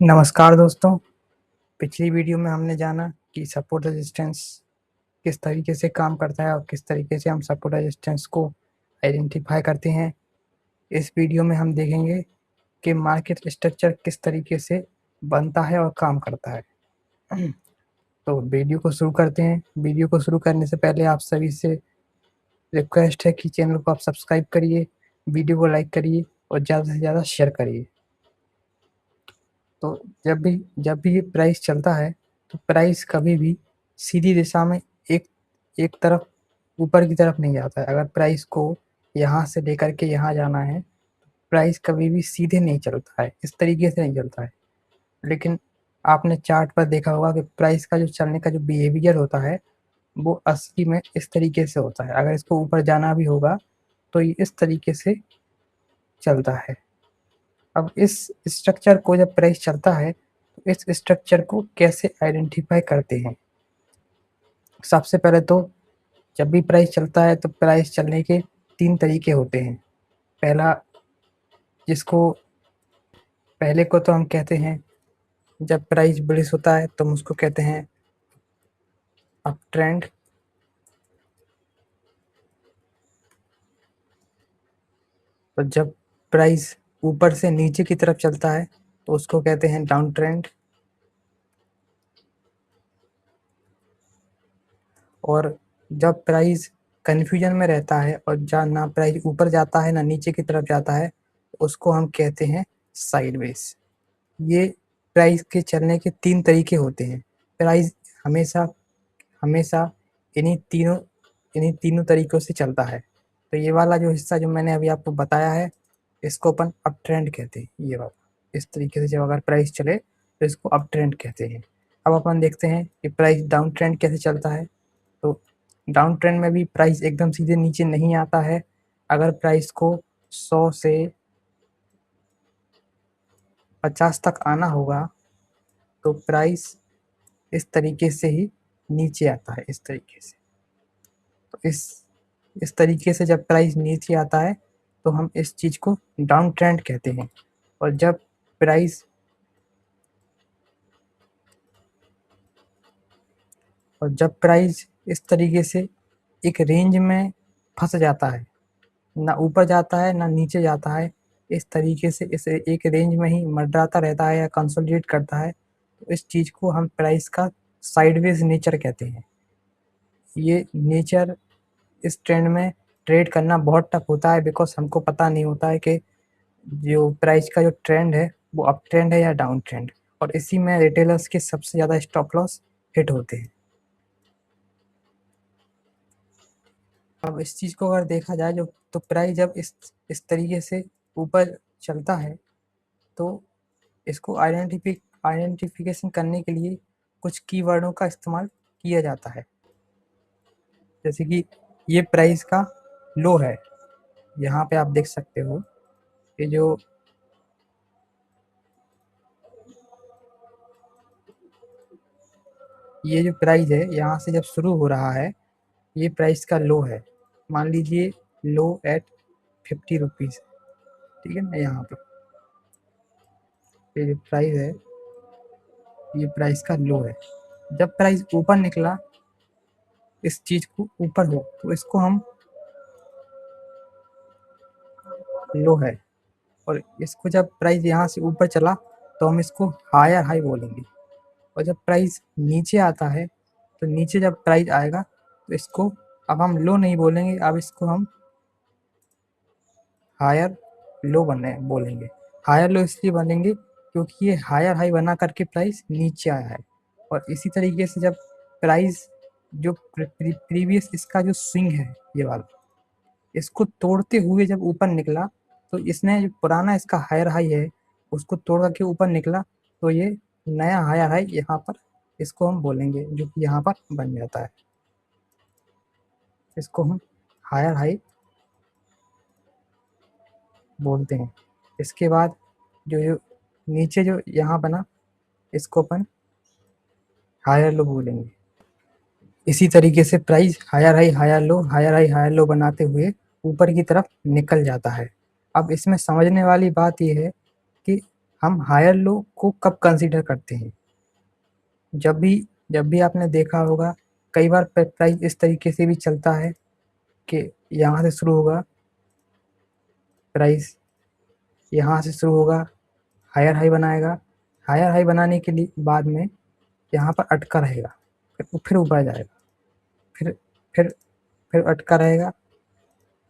नमस्कार दोस्तों। पिछली वीडियो में हमने जाना कि सपोर्ट रेजिस्टेंस किस तरीके से काम करता है और किस तरीके से हम सपोर्ट रेजिस्टेंस को आइडेंटिफाई करते हैं। इस वीडियो में हम देखेंगे कि मार्केट स्ट्रक्चर किस तरीके से बनता है और काम करता है। तो वीडियो को शुरू करते हैं। वीडियो को शुरू करने से पहले आप सभी से रिक्वेस्ट है कि चैनल को आप सब्सक्राइब करिए, वीडियो को लाइक करिए और ज़्यादा से ज़्यादा शेयर करिए। तो जब भी ये प्राइस चलता है तो प्राइस कभी भी सीधी दिशा में एक एक तरफ ऊपर की तरफ नहीं जाता है। अगर प्राइस को यहाँ से लेकर के यहाँ जाना है तो प्राइस कभी भी सीधे नहीं चलता है, इस तरीके से नहीं चलता है। लेकिन आपने चार्ट पर देखा होगा कि प्राइस का जो चलने का जो बिहेवियर होता है वो असली में इस तरीके से होता है। अगर इसको ऊपर जाना भी होगा तो ये इस तरीके से चलता है। अब इस स्ट्रक्चर को जब प्राइस चलता है तो इस स्ट्रक्चर को कैसे आइडेंटिफाई करते हैं। सबसे पहले तो जब भी प्राइस चलता है तो प्राइस चलने के 3 तरीके होते हैं। पहले को तो हम कहते हैं, जब प्राइस बुलिश होता है तो हम उसको कहते हैं अप ट्रेंड। और जब प्राइस ऊपर से नीचे की तरफ चलता है तो उसको कहते हैं डाउन ट्रेंड। और जब प्राइस कन्फ्यूजन में रहता है और ना प्राइस ऊपर जाता है ना नीचे की तरफ जाता है तो उसको हम कहते हैं साइडवेज। ये प्राइस के चलने के 3 तरीके होते हैं। प्राइस हमेशा हमेशा इन्हीं तीनों तरीकों से चलता है। तो ये वाला जो हिस्सा जो मैंने अभी आपको बताया है इसको अपन अप ट्रेंड कहते हैं। ये वाला इस तरीके से जब अगर प्राइस चले तो इसको अप ट्रेंड कहते हैं। अब अपन देखते हैं कि प्राइस डाउन ट्रेंड कैसे चलता है। तो डाउन ट्रेंड में भी प्राइस एकदम सीधे नीचे नहीं आता है। अगर प्राइस को 100 से 50 तक आना होगा तो प्राइस इस तरीके से ही नीचे आता है, इस तरीके से। तो इस तरीके से जब प्राइस नीचे आता है तो हम इस चीज़ को डाउन ट्रेंड कहते हैं। और जब प्राइस इस तरीके से एक रेंज में फंस जाता है, ना ऊपर जाता है ना नीचे जाता है, इस तरीके से इसे एक रेंज में ही मंडराता रहता है या कंसोलिडेट करता है, तो इस चीज़ को हम प्राइस का साइडवेज नेचर कहते हैं। ये नेचर इस ट्रेंड में ट्रेड करना बहुत टफ होता है, बिकॉज हमको पता नहीं होता है कि जो प्राइस का जो ट्रेंड है वो अप ट्रेंड है या डाउन ट्रेंड। और इसी में रिटेलर्स के सबसे ज़्यादा स्टॉप लॉस हिट होते हैं। अब इस चीज़ को अगर देखा जाए जो तो प्राइस जब इस तरीके से ऊपर चलता है तो इसको आइडेंटिफिकेशन करने के लिए कुछ कीवर्डों का इस्तेमाल किया जाता है। जैसे कि ये प्राइस का लो है, यहाँ पे आप देख सकते हो ये जो प्राइस है यहाँ से जब शुरू हो रहा है ये प्राइस का लो है। मान लीजिए लो एट 50 रुपीज़, ठीक है ना। यहाँ पर ये जो प्राइस है ये प्राइस का लो है। जब प्राइस ऊपर निकला इस चीज़ को ऊपर हो तो इसको हम लो है। और इसको जब प्राइस यहाँ से ऊपर चला तो हम इसको हायर हाई बोलेंगे। और जब प्राइस नीचे आता है तो नीचे जब प्राइस आएगा तो इसको अब हम लो नहीं बोलेंगे, अब इसको हम हायर लो बोलेंगे। हायर लो इसलिए बनेंगे क्योंकि ये हायर हाई बना करके प्राइस नीचे आया है। और इसी तरीके से जब प्राइस जो प्रीवियस इसका जो स्विंग है ये वाला, इसको तोड़ते हुए जब ऊपर निकला तो इसने जो पुराना इसका हायर हाई है उसको तोड़ करके ऊपर निकला तो ये नया हायर हाई यहाँ पर इसको हम बोलेंगे, जो कि यहाँ पर बन जाता है। इसको हम हायर हाई बोलते हैं। इसके बाद जो नीचे जो यहाँ बना इसको अपन हायर लो बोलेंगे। इसी तरीके से price higher high higher low बनाते हुए ऊपर की तरफ निकल जाता है। अब इसमें समझने वाली बात यह है कि हम हायर लो को कब कंसीडर करते हैं? जब भी आपने देखा होगा कई बार प्राइस इस तरीके से भी चलता है कि यहाँ से शुरू होगा प्राइस, यहाँ से शुरू होगा, हायर हाई बनाएगा, हायर हाई बनाने के लिए बाद में यहाँ पर अटका रहेगा, फिर ऊपर जाएगा, फिर फिर फिर अटका रहेगा,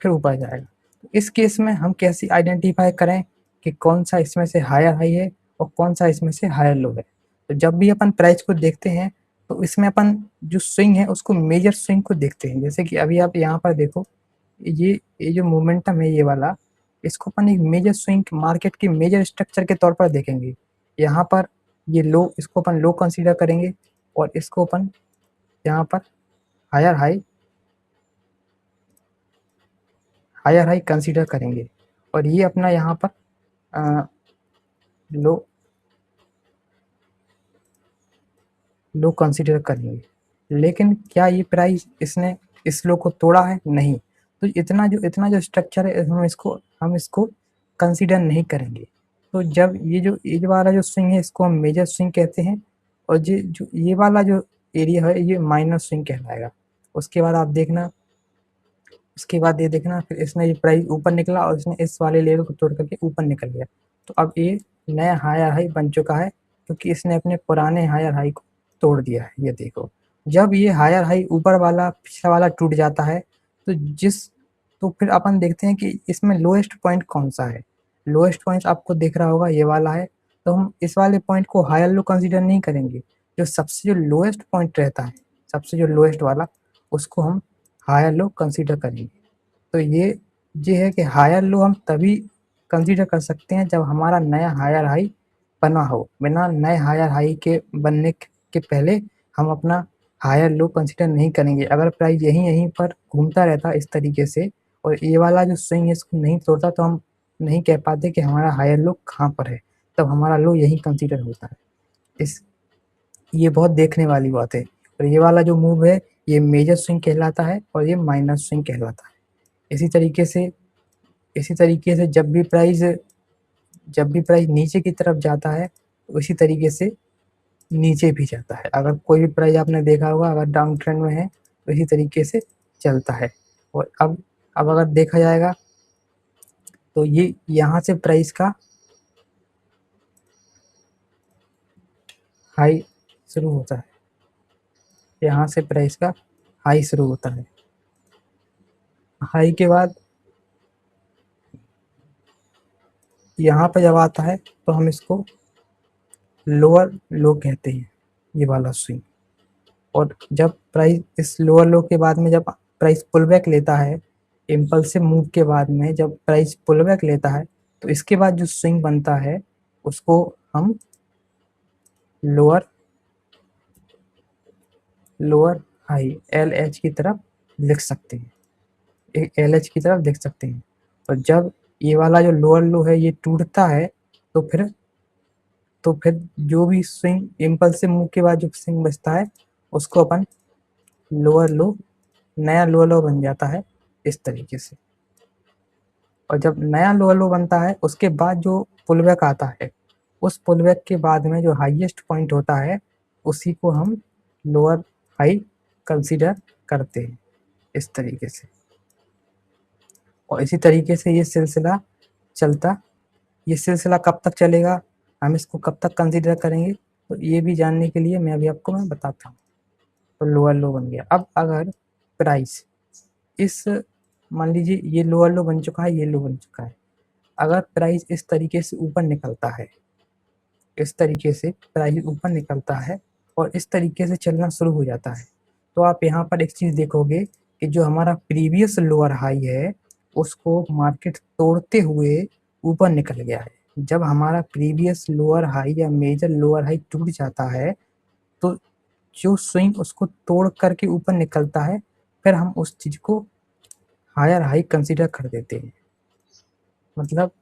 फिर ऊपर जाएगा। तो इस केस में हम कैसे आइडेंटिफाई करें कि कौन सा इसमें से हायर हाई है और कौन सा इसमें से हायर लो है? तो जब भी अपन प्राइस को देखते हैं तो इसमें अपन जो स्विंग है उसको मेजर स्विंग को देखते हैं। जैसे कि अभी आप यहाँ पर देखो, ये जो मोमेंटम है ये वाला, इसको अपन एक मेजर स्विंग मार्केट के मेजर स्ट्रक्चर के तौर पर देखेंगे। यहाँ पर ये लो, इसको अपन लो कंसीडर करेंगे और इसको अपन यहाँ पर हायर हाई कंसीडर करेंगे और ये अपना यहाँ पर लो लो कंसीडर करेंगे। लेकिन क्या ये प्राइस इसने इस लो को तोड़ा है? नहीं। तो इतना जो स्ट्रक्चर है हम इसको कंसीडर नहीं करेंगे। तो जब ये वाला जो स्विंग है इसको हम मेजर स्विंग कहते हैं और ये वाला जो एरिया है ये माइनर स्विंग कहलाएगा। उसके बाद आप देखना, उसके बाद ये देखना फिर इसने ये प्राइस ऊपर निकला और इसने इस वाले लेवल को तोड़ करके ऊपर निकल गया। तो अब ये नया हायर हाई बन चुका है क्योंकि इसने अपने पुराने हायर हाई को तोड़ दिया है। ये देखो, जब ये हायर हाई ऊपर वाला पिछला वाला टूट जाता है तो तो फिर अपन देखते हैं कि इसमें लोएस्ट पॉइंट कौन सा है। लोएस्ट पॉइंट आपको दिख रहा होगा ये वाला है। तो हम इस वाले पॉइंट को हायर लो कंसिडर नहीं करेंगे। जो लोएस्ट पॉइंट रहता है, सबसे जो लोएस्ट वाला, उसको हम हायर लो कंसीडर करेंगे। तो ये है कि हायर लो हम तभी कंसीडर कर सकते हैं जब हमारा नया हायर हाई बना हो। बिना नए हायर हाई के बनने के पहले हम अपना हायर लो कंसीडर नहीं करेंगे। अगर प्राइस यहीं पर घूमता रहता इस तरीके से और ये वाला जो स्विंग है इसको नहीं तोड़ता तो हम नहीं कह पाते कि हमारा हायर लो कहाँ पर है, तब हमारा लो यहीं कंसीडर होता है। ये बहुत देखने वाली बात है। और ये वाला जो मूव है ये मेजर स्विंग कहलाता है और ये माइनर स्विंग कहलाता है। इसी तरीके से जब भी प्राइस नीचे की तरफ जाता है तो इसी तरीके से नीचे भी जाता है। अगर कोई भी प्राइस आपने देखा होगा अगर डाउन ट्रेंड में है तो इसी तरीके से चलता है। और अब अगर देखा जाएगा तो ये यहाँ से प्राइस का हाई शुरू होता है, यहाँ से प्राइस का हाई शुरू होता है। हाई के बाद यहाँ पे जब आता है तो हम इसको लोअर लो कहते हैं, ये वाला स्विंग। और जब प्राइस इस लोअर लो के बाद में जब प्राइस पुल बैक लेता है, इम्पल्सिव मूव के बाद में जब प्राइस पुल बैक लेता है तो इसके बाद जो स्विंग बनता है उसको हम लोअर हाई LH की तरफ लिख सकते हैं, LH की तरफ लिख सकते हैं। और जब ये वाला जो लोअर लो है ये टूटता है तो फिर जो भी स्विंग इम्पल्सिव मूव के बाद जो स्विंग बचता है उसको अपन लोअर लो, नया लोअर लो बन जाता है इस तरीके से। और जब नया लोअर लो बनता है उसके बाद जो पुल बैक आता है, उस पुल बैक के बाद में जो हाईएस्ट पॉइंट होता है उसी को हम लोअर हाई कंसीडर करते हैं इस तरीके से। और इसी तरीके से ये सिलसिला कब तक चलेगा, हम इसको कब तक कंसीडर करेंगे, तो ये भी जानने के लिए मैं बताता हूँ। तो लोअर लो बन गया। अब अगर प्राइस मान लीजिए ये लोअर लो बन चुका है, ये लो बन चुका है। अगर प्राइस इस तरीके से ऊपर निकलता है, इस तरीके से प्राइस ऊपर निकलता है और इस तरीके से चलना शुरू हो जाता है, तो आप यहाँ पर एक चीज़ देखोगे कि जो हमारा प्रीवियस लोअर हाई है उसको मार्केट तोड़ते हुए ऊपर निकल गया है। जब हमारा प्रीवियस लोअर हाई या मेजर लोअर हाई टूट जाता है तो जो स्विंग उसको तोड़ करके ऊपर निकलता है, फिर हम उस चीज़ को हायर हाई कंसीडर कर देते हैं। मतलब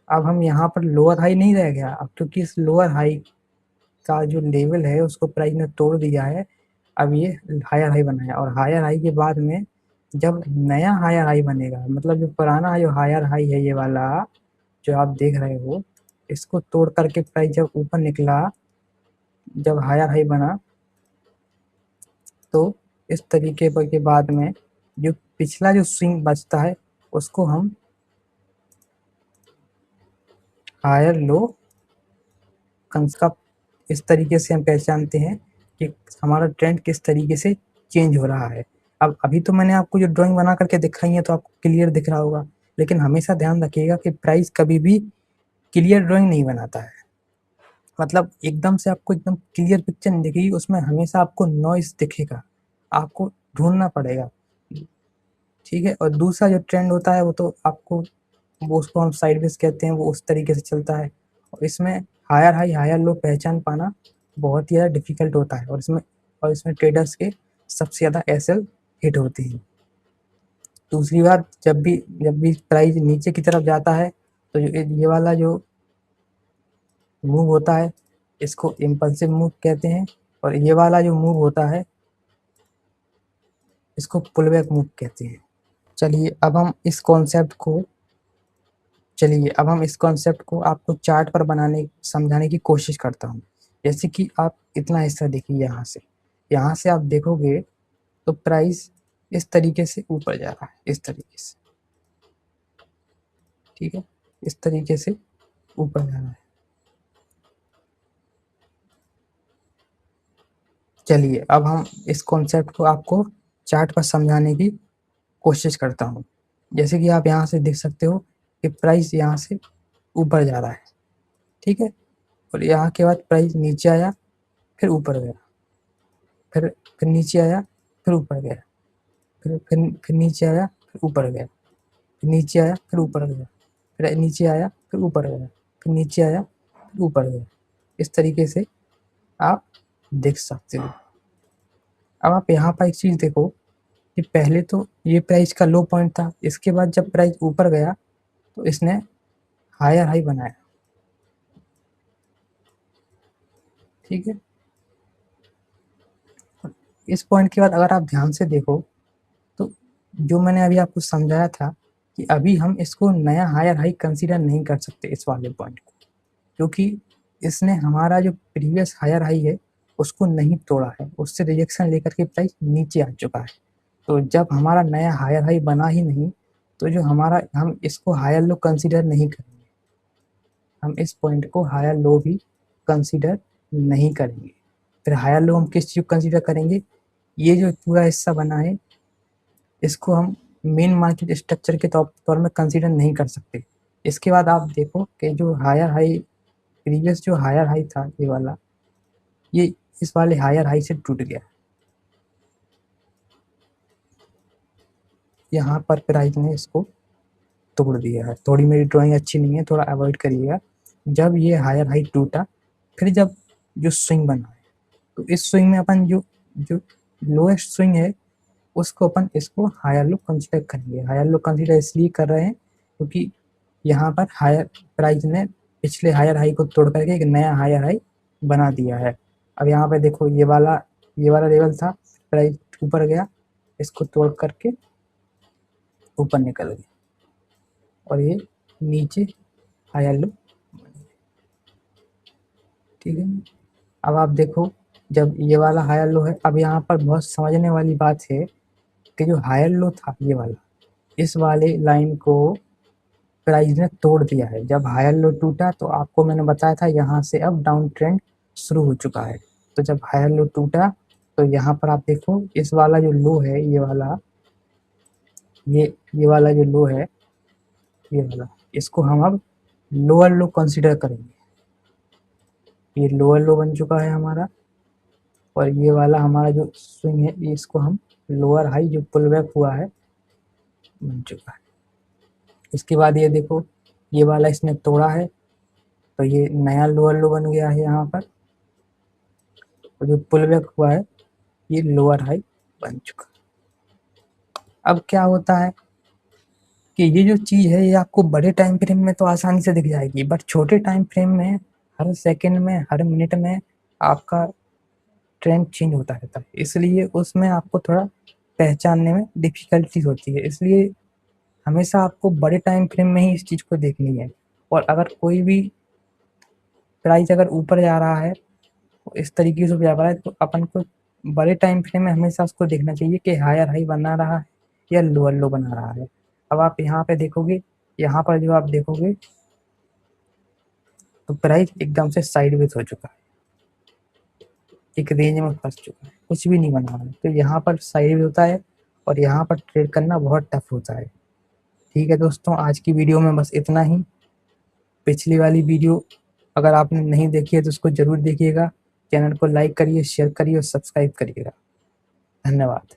अब हम यहाँ पर लोअर हाई नहीं रह गया, अब क्योंकि इस लोअर हाई का जो लेवल है उसको प्राइस ने तोड़ दिया है, अब ये हायर हाई बना है। और हायर हाई के बाद में जब नया हायर हाई बनेगा, मतलब जो पुराना जो हायर हाई है ये वाला जो आप देख रहे हो, इसको तोड़ करके प्राइस जब ऊपर निकला, जब हायर हाई बना, तो इस तरीके के बाद में जो पिछला जो स्विंग बचता है उसको हम हायर लो का इस तरीके से हम पहचानते हैं कि हमारा ट्रेंड किस तरीके से चेंज हो रहा है। अब अभी तो मैंने आपको जो ड्राइंग बना करके दिखाई है तो आपको क्लियर दिख रहा होगा, लेकिन हमेशा ध्यान रखिएगा कि प्राइस कभी भी क्लियर ड्राइंग नहीं बनाता है। मतलब एकदम से आपको एकदम क्लियर पिक्चर नहीं दिखेगी, उसमें हमेशा आपको नॉइस दिखेगा, आपको ढूंढना पड़ेगा। ठीक है, और दूसरा जो ट्रेंड होता है वो तो आपको, वो उसको हम साइडवेज कहते हैं, वो उस तरीके से चलता है। और इसमें हायर हाई हायर लो पहचान पाना बहुत ही ज़्यादा डिफिकल्ट होता है, और इसमें ट्रेडर्स के सबसे ज़्यादा एसएल हिट होती है। दूसरी बात, जब भी प्राइस नीचे की तरफ जाता है तो ये वाला जो मूव होता है इसको इम्पल्सिव मूव कहते हैं, और ये वाला जो मूव होता है इसको पुलबैक मूव कहते हैं। चलिए अब हम इस कॉन्सेप्ट को आपको चार्ट पर समझाने की कोशिश करता हूँ। जैसे कि आप इतना हिस्सा देखिए, यहाँ से आप देखोगे तो प्राइस इस तरीके से ऊपर जा रहा है, इस तरीके से, ठीक है, इस तरीके से ऊपर जा रहा है। चलिए अब हम इस कॉन्सेप्ट को आपको चार्ट पर समझाने की कोशिश करता हूँ। जैसे कि आप यहाँ से देख सकते हो कि प्राइस यहाँ से ऊपर जा रहा है, ठीक है, और यहाँ के बाद प्राइस नीचे आया, फिर ऊपर गया, फिर नीचे आया, फिर ऊपर गया, फिर नीचे आया, फिर ऊपर गया, फिर नीचे आया, फिर ऊपर गया, फिर नीचे आया, फिर ऊपर गया, फिर नीचे आया, फिर ऊपर गया। इस तरीके से आप देख सकते हो। अब आप यहाँ पर एक चीज़ देखो कि पहले तो ये प्राइस का लो पॉइंट था, इसके बाद जब प्राइस ऊपर गया तो इसने हायर हाई बनाया, ठीक है। इस पॉइंट के बाद अगर आप ध्यान से देखो तो जो मैंने अभी आपको समझाया था कि अभी हम इसको नया हायर हाई कंसीडर नहीं कर सकते इस वाले पॉइंट को, क्योंकि इसने हमारा जो प्रीवियस हायर हाई है उसको नहीं तोड़ा है, उससे रिजेक्शन लेकर के प्राइस नीचे आ चुका है। तो जब हमारा नया हायर हाई बना ही नहीं तो हम इसको हायर लो कंसीडर नहीं करेंगे, हम इस पॉइंट को हायर लो भी कंसीडर नहीं करेंगे। फिर हायर लो हम किस चीज़ को कंसीडर करेंगे, ये जो पूरा हिस्सा बना है इसको हम मेन मार्केट स्ट्रक्चर के तौर में कंसीडर नहीं कर सकते। इसके बाद आप देखो कि जो हायर हाई, प्रीवियस जो हायर हाई था ये वाला, ये इस वाले हायर हाई से टूट गया। यहाँ पर प्राइस ने इसको तोड़ दिया है। थोड़ी मेरी ड्राइंग अच्छी नहीं है, थोड़ा अवॉइड करिएगा। जब ये हायर हाई टूटा, फिर जब जो स्विंग बना है तो इस स्विंग में अपन जो जो लोएस्ट स्विंग है उसको अपन इसको हायर लो कंसीडर करेंगे। हायर लो कंसीडर इसलिए कर रहे हैं क्योंकि यहाँ पर हायर प्राइस ने पिछले हायर हाई को तोड़ करके एक नया हायर हाई बना दिया है। अब यहाँ पे देखो ये वाला लेवल था, प्राइस ऊपर गया, इसको तोड़ करके ऊपर निकल गया और ये नीचे हायर लो, ठीक है। अब आप देखो जब ये वाला हायर लो है, अब यहाँ पर बहुत समझने वाली बात है कि जो हायर लो था ये वाला, इस वाले लाइन को प्राइस ने तोड़ दिया है। जब हायर लो टूटा तो आपको मैंने बताया था यहाँ से अब डाउन ट्रेंड शुरू हो चुका है। तो जब हायर लो टूटा तो यहाँ पर आप देखो इस वाला जो लो है, ये वाला जो लो है, ये वाला, इसको हम अब लोअर लो कंसीडर करेंगे। ये लोअर लो बन चुका है हमारा, और ये वाला हमारा जो स्विंग है इसको हम लोअर हाई जो पुल बैक हुआ है बन चुका है। इसके बाद ये देखो ये वाला इसने तोड़ा है तो ये नया लोअर लो बन गया है यहाँ पर, और जो पुल बैक हुआ है ये लोअर हाई बन चुका है। अब क्या होता है कि ये जो चीज़ है ये आपको बड़े टाइम फ्रेम में तो आसानी से दिख जाएगी, बट छोटे टाइम फ्रेम में हर सेकंड में, हर मिनट में आपका ट्रेंड चेंज होता रहता है, इसलिए उसमें आपको थोड़ा पहचानने में डिफ़िकल्टीज़ होती है। इसलिए हमेशा आपको बड़े टाइम फ्रेम में ही इस चीज़ को देखनी है। और अगर कोई भी प्राइस अगर ऊपर जा रहा है, इस तरीके से जा रहा है, तो अपन को बड़े टाइम फ्रेम में हमेशा उसको देखना चाहिए कि हायर हाई बना रहा है या लोअर लो बना रहा है। अब आप यहाँ पे देखोगे, यहाँ पर जो आप देखोगे तो प्राइस एकदम से साइडवेज हो चुका है, एक रेंज में फंस चुका है, कुछ भी नहीं बना रहा है। तो यहाँ पर साइडवेज होता है और यहाँ पर ट्रेड करना बहुत टफ होता है। ठीक है दोस्तों, आज की वीडियो में बस इतना ही। पिछली वाली वीडियो अगर आपने नहीं देखी है तो उसको जरूर देखिएगा। चैनल को लाइक करिए, शेयर करिए और सब्सक्राइब करिएगा। धन्यवाद।